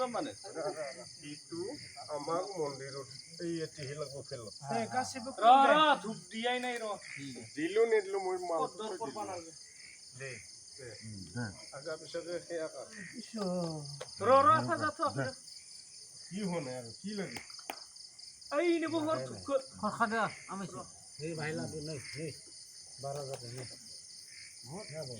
মানে itu amak mondirut iya tihilak bufel गासिबो धुप दियाय নাই dilu nih dilu mau mau दे agak bisa ke kayak apa apa जाथो কি হনে আর কি লাগে এই নেব হর থুক खादा आमाइसो ए भाइ लाग्यो नै ए 12 जाते नै हो याबो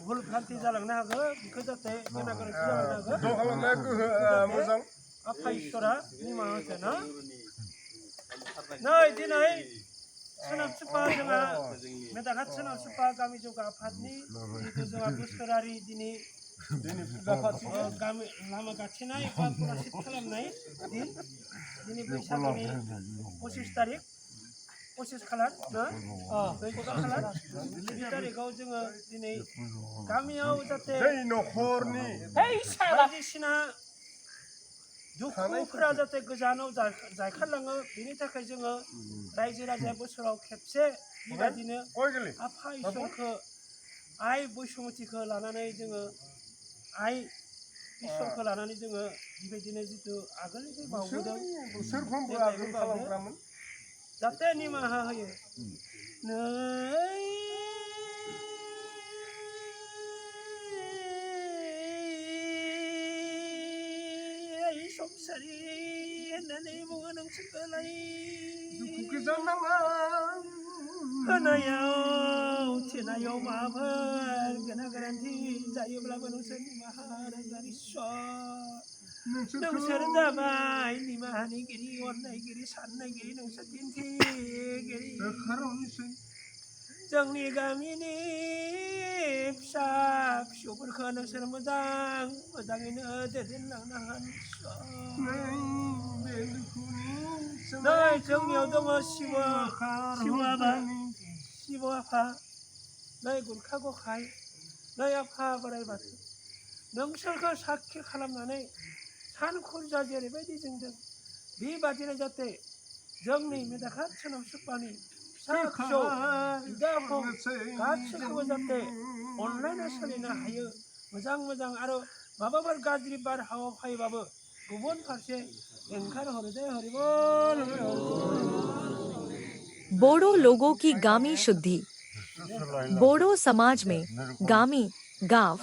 भुल भ्रान्ति जालांनो हागौ बेखौ जाहाथे गेना गोरोन्थि जालांनो हागौ खालामनाया गोहो मोजां आफा इसोरा निमाहा होथों ना नै दिनै सोनाब सुपा जोंहा मेदाघाट सोनाब सुपा गामि जौगा आफादनि जिथु जोंहा बोसोरारि दिनै गामि लामा गाथेनाय बा फरासित खालामनाय दिन दिनै बैसागुनि 25 तारिख 25 खालार ना 14 खालार बे तारिखआव जोङो दिनै गामियाव जाहाथे न'खरनि बायदिसिना दुखुफोरा जाहाथे गोजानाव जायखारलाङो बेनि थाखाय जोङो रायजो राजाया बोसोराव खेबसे बेबायदिनो आफा इसोरखौ आइ बैसुमतिखौ लानानै जोङो आइ इसोरखौ लानानै जोङो बेबायदिनो जिथु आगोलनिफ्राय बावबोदों जाहाथे निमाहा होयो नै संसारि होननानै बुङो नोंसोरखौलाय होनायाव थेनायाव माबाफोर गोना गोरोन्थि जायोब्लाबो नोंसोर निमाहा होनांगोन इसोर नोंसोर जाबाय निमाहानिगिरि अननायगिरि साननायगिरि नोंसोर दिन्थिगिरि जोंनि गामिनि फिसा फिसौफोरखौ नोंसोर मोजाङैनो दैदेनलांनो नै जोंनियाव दङ शिव आफा नै गुरखा गखाय नै आफा बोराइ बाथौ नोंसोरखौ साखि खालामनानै सानखुरजा जेरैबायदि जोंदों बेबादिनो जाहाथे जोंनि मेदाघाट सोनाब सुपानि फिसा फिसौ बिदा फंबाय गासैखौबो जाहाथे अनलायना सोलिनो हायो मोजां आरो माबाफोर गाज्रि बारहावा फैबाबो गुबुन फारसे एंगार हरो दे हरिबोल। बोडो लोगों की गामी शुद्धि। बोडो समाज में गामी गांव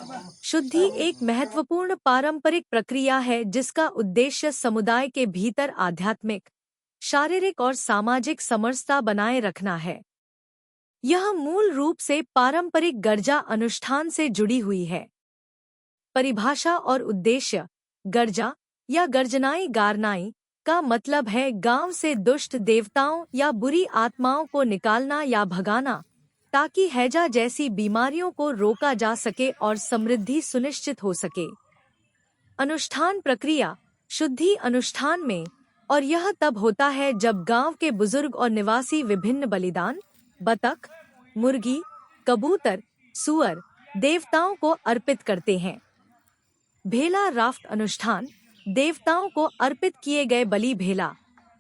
शुद्धि एक महत्वपूर्ण पारंपरिक प्रक्रिया है जिसका उद्देश्य समुदाय के भीतर आध्यात्मिक, शारीरिक और सामाजिक समरसता बनाए रखना है। यह मूल रूप से पारंपरिक गर्जा अनुष्ठान से जुड़ी हुई है। परिभाषा और उद्देश्य। गर्जा या गर्जनाई गारनाई का मतलब है गांव से दुष्ट देवताओं या बुरी आत्माओं को निकालना या भगाना, ताकि हैजा जैसी बीमारियों को रोका जा सके और समृद्धि सुनिश्चित हो सके। अनुष्ठान प्रक्रिया। शुद्धि अनुष्ठान में, और यह तब होता है जब गांव के बुजुर्ग और निवासी विभिन्न बलिदान, बतख, मुर्गी, कबूतर, सुअर, देवताओं को अर्पित करते हैं। भेला राफ्ट अनुष्ठान। देवताओं को अर्पित किए गए बलि भेला,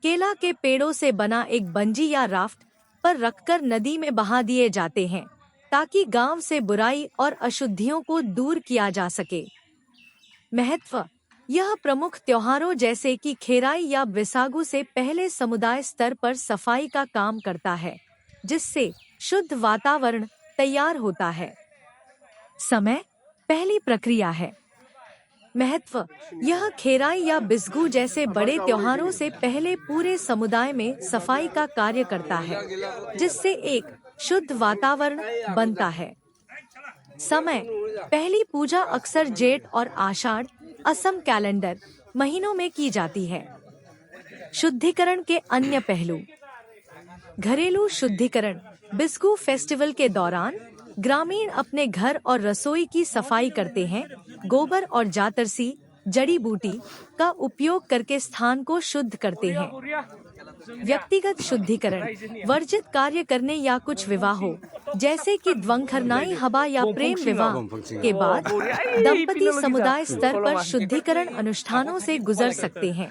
केला के पेड़ों से बना एक बंजी या राफ्ट पर रखकर नदी में बहा दिए जाते हैं, ताकि गांव से बुराई और अशुद्धियों को दूर किया जा सके। महत्व। यह प्रमुख त्योहारों जैसे कि खेराई या बैसागु से पहले समुदाय स्तर पर सफाई का काम करता है, जिससे शुद्ध वातावरण तैयार होता है। समय। पहली प्रक्रिया है। महत्व। यह खेराई या बिस्गू जैसे बड़े त्योहारों से पहले पूरे समुदाय में सफाई का कार्य करता है, जिससे एक शुद्ध वातावरण बनता है। समय। पहली पूजा अक्सर जेठ और आषाढ़ असम कैलेंडर महीनों में की जाती है। शुद्धिकरण के अन्य पहलू। घरेलू शुद्धिकरण। बिस्गू फेस्टिवल के दौरान ग्रामीण अपने घर और रसोई की सफाई करते हैं। गोबर और जातरसी जड़ी बूटी का उपयोग करके स्थान को शुद्ध करते हैं। व्यक्तिगत शुद्धिकरण। वर्जित कार्य करने या कुछ विवाहों, जैसे कि द्वंखरनाई हवा या प्रेम विवाह के बाद दंपति समुदाय स्तर पर शुद्धिकरण अनुष्ठानों से गुजर सकते हैं,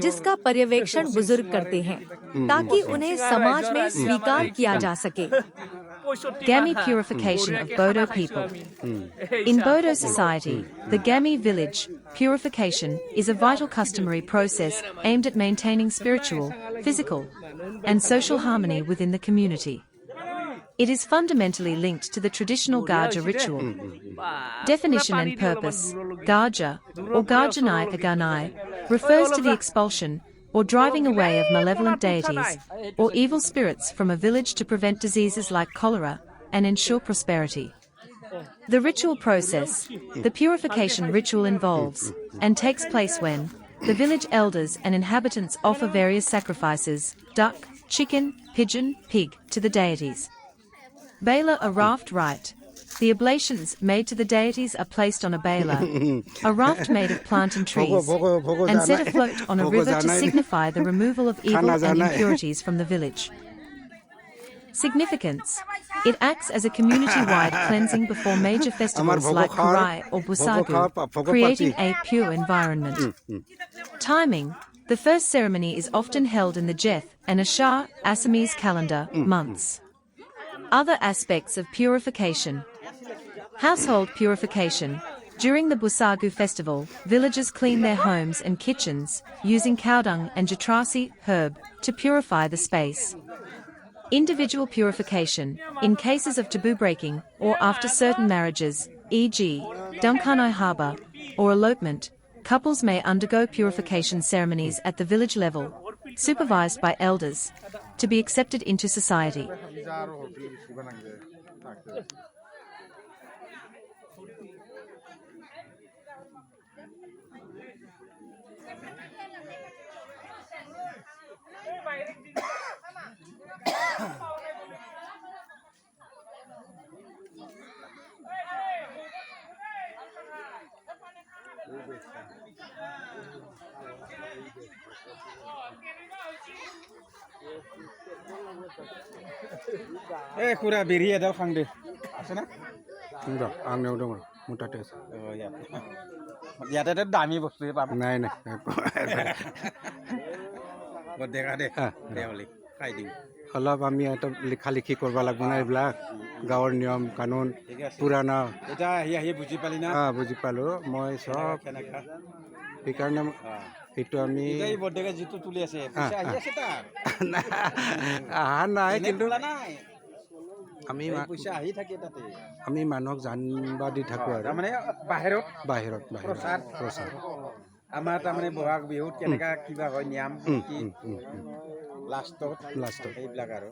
जिसका पर्यवेक्षण बुजुर्ग करते हैं ताकि उन्हें समाज में स्वीकार किया जा सके। Gami purification of Bodo people. In Bodo society, the Gami village purification is a vital customary process aimed at maintaining spiritual, physical, and social harmony within the community. It is fundamentally linked to the traditional Gaja ritual. Definition and purpose. Gaja, or Gajanai Aganai, refers to the expulsion or driving away of malevolent deities or evil spirits from a village to prevent diseases like cholera and ensure prosperity. The ritual process, the purification ritual involves and takes place when the village elders and inhabitants offer various sacrifices, duck, chicken, pigeon, pig, to the deities. Bela a raft rite. The oblations made to the deities are placed on a bela, a raft made of plant and trees, and set afloat on a river to signify the removal of evil and impurities from the village. Significance. It acts as a community-wide cleansing before major festivals like Kurai or Busagu, creating a pure environment. Timing. The first ceremony is often held in the Jeth and Ashar, Assamese calendar, months. Other aspects of purification. Household purification. During the Busagu festival, villagers clean their homes and kitchens, using cow dung and jatrasi herb to purify the space. Individual purification. In cases of taboo breaking, or after certain marriages, e.g., Dunkanai Harbour, or elopement, couples may undergo purification ceremonies at the village level, supervised by elders, to be accepted into society. Kura beri ada fang deh. Asana? Enggak, आंनियाव दङ मुथाते আছে। Oh ya. Ya ada dami bos tu apa? নাই নাই Buat dekade deh. Dia balik. Fighting. অলপ আমি এটা লিখা লিখি কৰিব লাগিব না এইবিলাক গাঁৱৰ নিয়ম কানুন পুৰাণা Kita hiya buji palina. বুজি পালো মই সব Kenaka. সেইকাৰণে এইটো আমি Kita i buat dekat jitu tuli ase. Bisa aja setar. আহা নাই কিন্তু নাই। আমি Bisa ahi থাকে তাতে। আমি মানুহক জানবা দি থাকো আৰু তাৰমানে বাহিৰত বাহিৰত প্ৰচাৰ। প্ৰচাৰ আমাৰ তাৰমানে বহাগ বিহুত কেনেকা কিবা হয় নিয়ম কি লাষ্টত এইবিলাক আৰু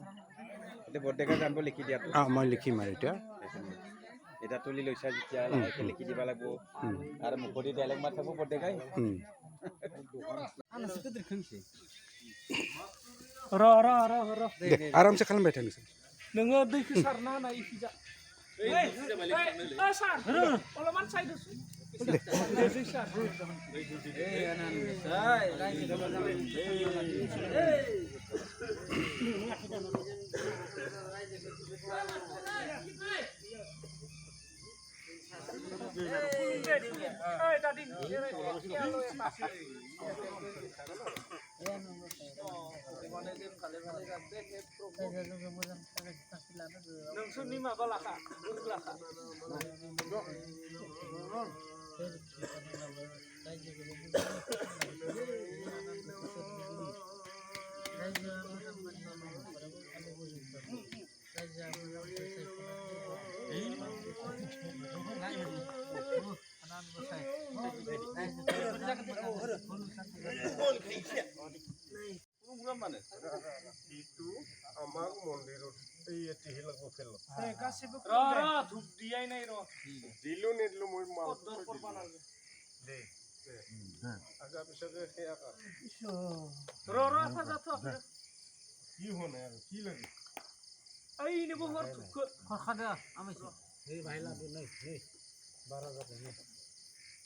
এতিয়া বৰ্ডেকা জানিব লিখি দিয়াটো মই লিখিম আৰু এতিয়া এটা তুলি লৈছা যেতিয়া লাহেকে লিখি দিব লাগিব আৰু মুখতে ডাইলগ মাৰ থাকো বৰ্ডেকাই आरामसे खालामबाय थानोसै नोङो दैखौ सारना होनाय इखिजा सार अलमान साइडसो दै सार नोंसोरनि माबा लाखा लाखा itu আমাৰ মন্দিৰত এই এটি হিলক ফেল गासिबो धुप दियाय নাই ৰ দিলো নিদিলো মই মাল দৰ কৰবা নালাগে দে আগা পিছকে সেয়া কা ৰ আফা যাতো কি হনে আৰু কি লাগে এই নিবো হৰ খৰখাদা আমাইছে এই ভাইলা দে নাই এই 12000 নে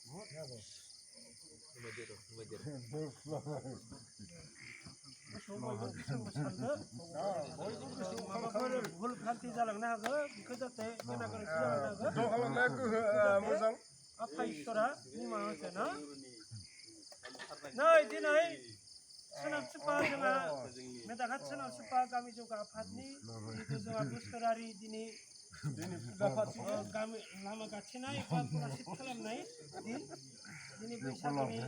বহুত যাব गोसोआव बयबो गोसोखौ सानदो माबाफोर भुल भ्रान्ति जालांनो हागौ बेखौ जाहाथे गेना गोरोन्थि जालांनो हागौ आफा इसोरा निमाहा होथों ना नै दिनै सोनाब सुपा जोंहा मेदाघाट सोनाब सुपा गामि जौगा आफादनि जितु जोंहा बोसोरारि दिनै गामि लामा गाथेनाय बा गलासित खालामनाय दिन दिनै बैसागुनि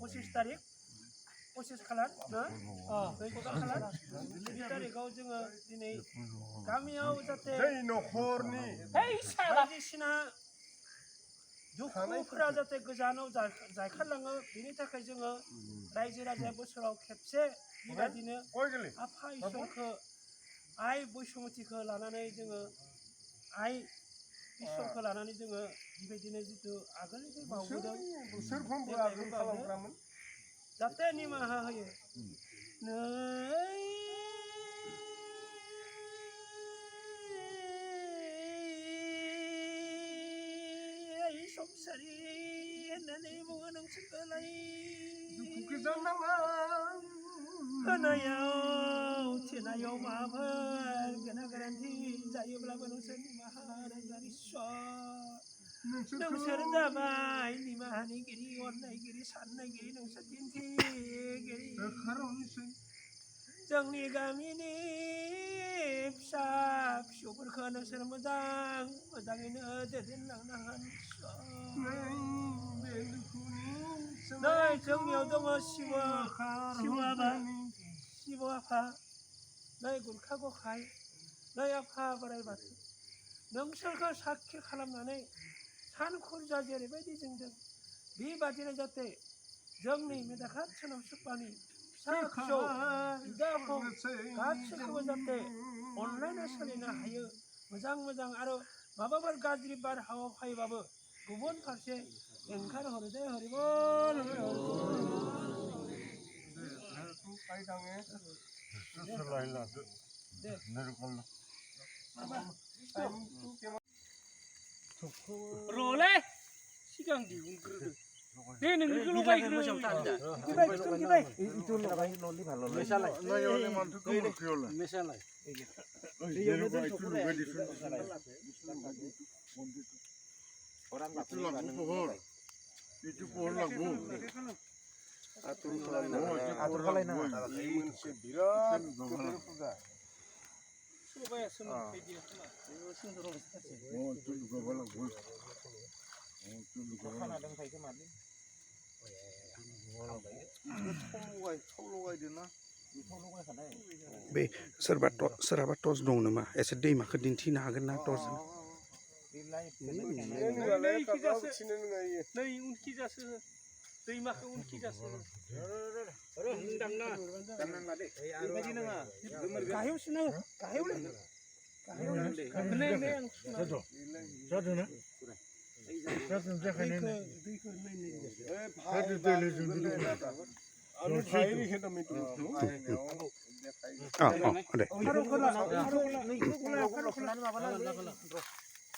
25 तारिख 25 खालार ना 14 खालार बे तारिखआव जोङो दिनै गामियाव जाहाथे न'खरनि बायदिसिना दुखुफोरा जाहाथे गोजानाव जायखारलाङो बेनि थाखाय जोङो रायजो राजाया बोसोराव खेबसे बेबायदिनो आफा इसोरखौ आइ बैसुमतिखौ लानानै जोङो आइ इसोरखौ लानानै जोङो बेबायदिनो जितु आगोलनिफ्राय बावबोदों जाहाथे निमाहा होयो संसारि होननानै बुङो नोंसोरखौलाय होनायाव थेनायाव माबाफोर गोना गोरोन्थि जायोब्लाबो नोंसोर निमाहा होनांगोन नोंसोर जाबाय निमाहानिगिरि अननायगिरि साननायगिरि नोंसोर दिन्थिगिरि जोंनि गामिनि फिसा फिसौफोरखौ नोंसोर मोजाङैनो दैदेनलांनांगोन नै जोंनियाव दङ शिव आफा नै गुरखा गखाय नै आफा बोराइ बाथौ नोंसोरखौ साखि खालामनानै सान खुरजा जेरैबायदि जोंदों बेबादिनो जाहाथे जोंनि मेदाघाट सोनाब सुपानि फिसा फिसौ बिदा फं गासैखौबो जाहाथे अनलायना सोलिनो हायो मोजां आरो माबाफोर गाज्रि बारहावा फैबाबो गुबुन फारसे ओंखारहरो दे हरिबल र'लै सिगां दिहुनग्रोदो दे नोंनिखौ लगायग्रो बे सोरहाबा टर्च दं नामा एसे दैमाखौ दिन्थिनो हागोन ना टर्च नै उनखिजासो दैमाखौ उनखिजासो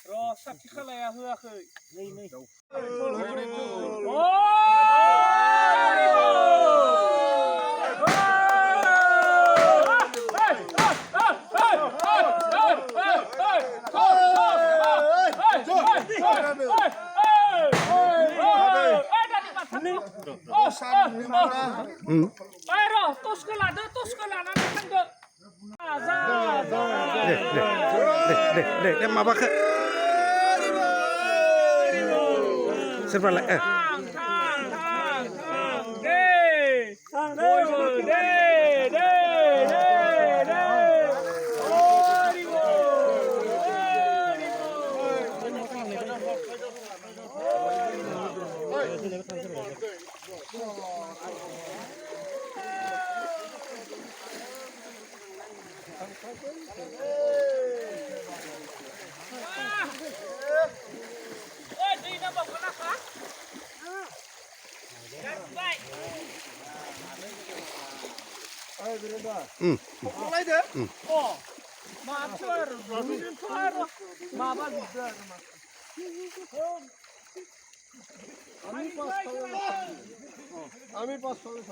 र' साखि खालाया होआखै दे माबाखौ सोरबालाय माबा আমি 500